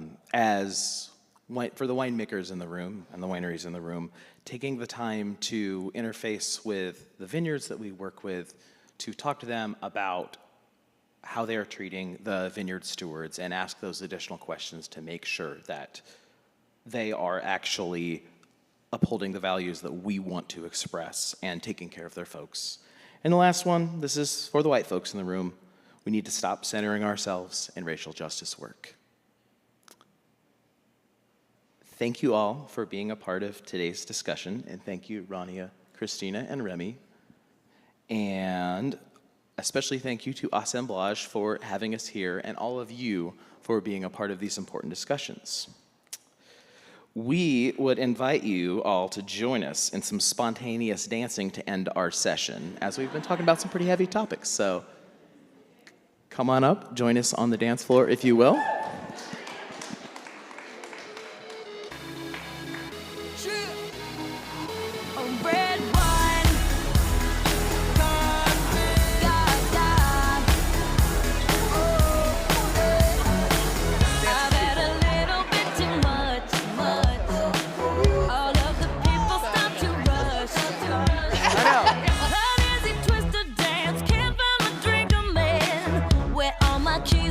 the winemakers in the room and the wineries in the room, taking the time to interface with the vineyards that we work with, to talk to them about how they are treating the vineyard stewards and ask those additional questions to make sure that they are actually upholding the values that we want to express and taking care of their folks. And the last one, this is for the white folks in the room. We need to stop centering ourselves in racial justice work. Thank you all for being a part of today's discussion, and thank you, Rania, Christina, and Remy. And especially thank you to Assemblage for having us here, and all of you for being a part of these important discussions. We would invite you all to join us in some spontaneous dancing to end our session, as we've been talking about some pretty heavy topics. So come on up, join us on the dance floor, if you will. Just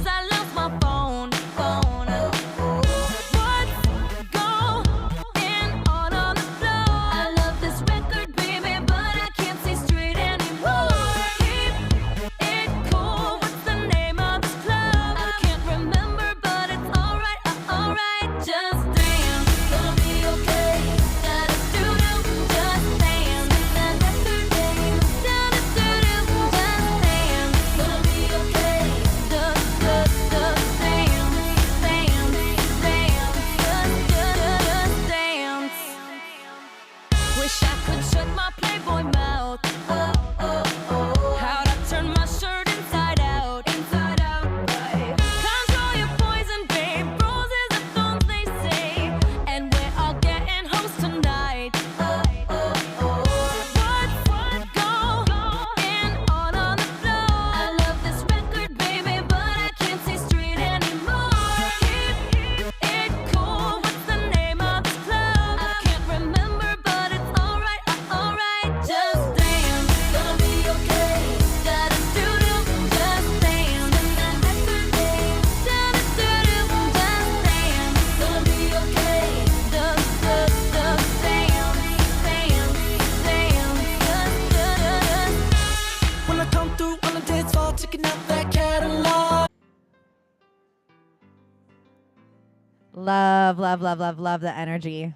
Love, love, love, love, love the energy.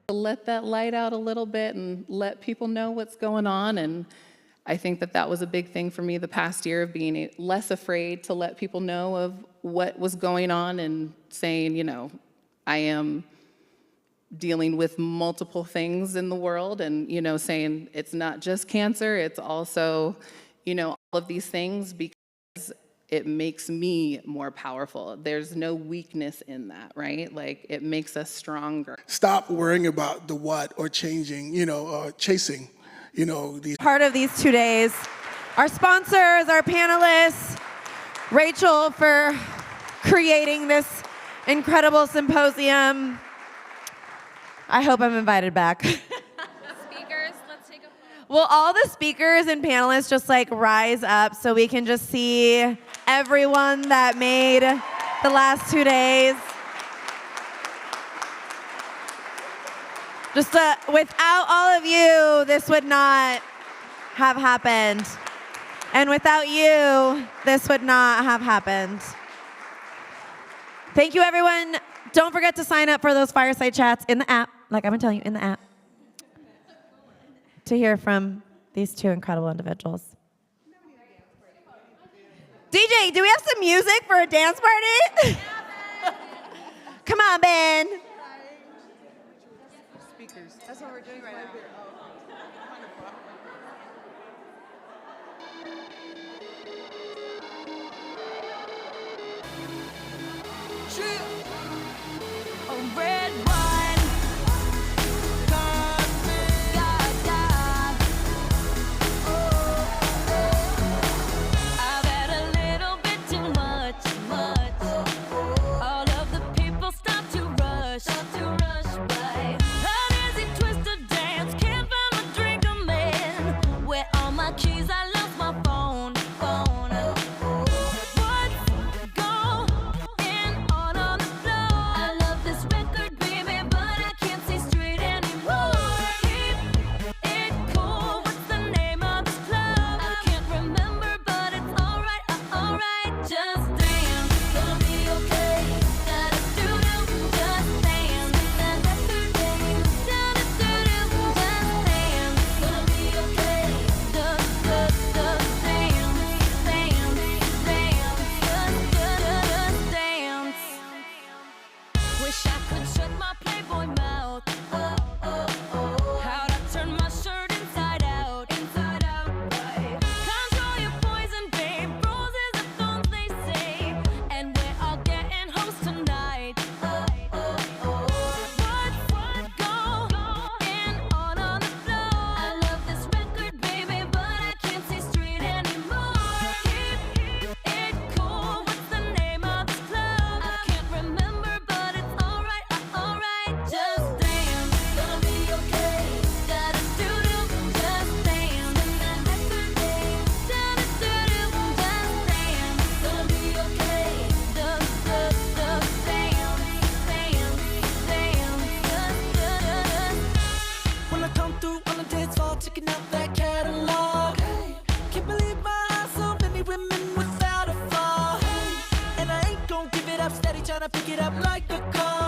Let that light out a little bit and let people know what's going on. And I think that that was a big thing for me the past year, of being less afraid to let people know of what was going on and saying, you know, I am dealing with multiple things in the world, and, you know, saying it's not just cancer, it's also, you know, all of these things, because it makes me more powerful. There's no weakness in that, right? Like, it makes us stronger. Stop worrying about the what or changing, chasing, these. Part of these 2 days. Our sponsors, our panelists, Rachel for creating this incredible symposium. I hope I'm invited back. Speakers, let's take a photo. Will all the speakers and panelists just like rise up so we can just see everyone that made the last 2 days? Just without all of you, this would not have happened. And without you, this would not have happened. Thank you, everyone. Don't forget to sign up for those fireside chats in the app, like I've been telling you, in the app, to hear from these two incredible individuals. DJ, do we have some music for a dance party? Come on, Ben. Speakers. That's what we're doing right now. Red wine, God, God. I've had a little bit too much. All of the people stop to rush by. An easy twist to dance, can't find a drink I'm in. Where all my keys, I lost my phone. Wish I could shut my Playboy mouth. How'd I turn my shirt inside out? Control your poison, babe. Roses are thorns, they say. And we're all getting host tonight. What's going on the floor? I love this record, baby, but I can't see straight anymore. Keep it cool. What's the name of this club? I can't remember, but it's alright. Just dance, gonna be okay. Da-da-doo-doo, just dance. Da-da-doo-doo, just dance. Gonna be okay. Just dance. When I come through on the dance floor, checking out that catalog. Can't believe my eyes, so many women without a flaw. And I ain't gon' give it up, steady tryna pick it up like a car.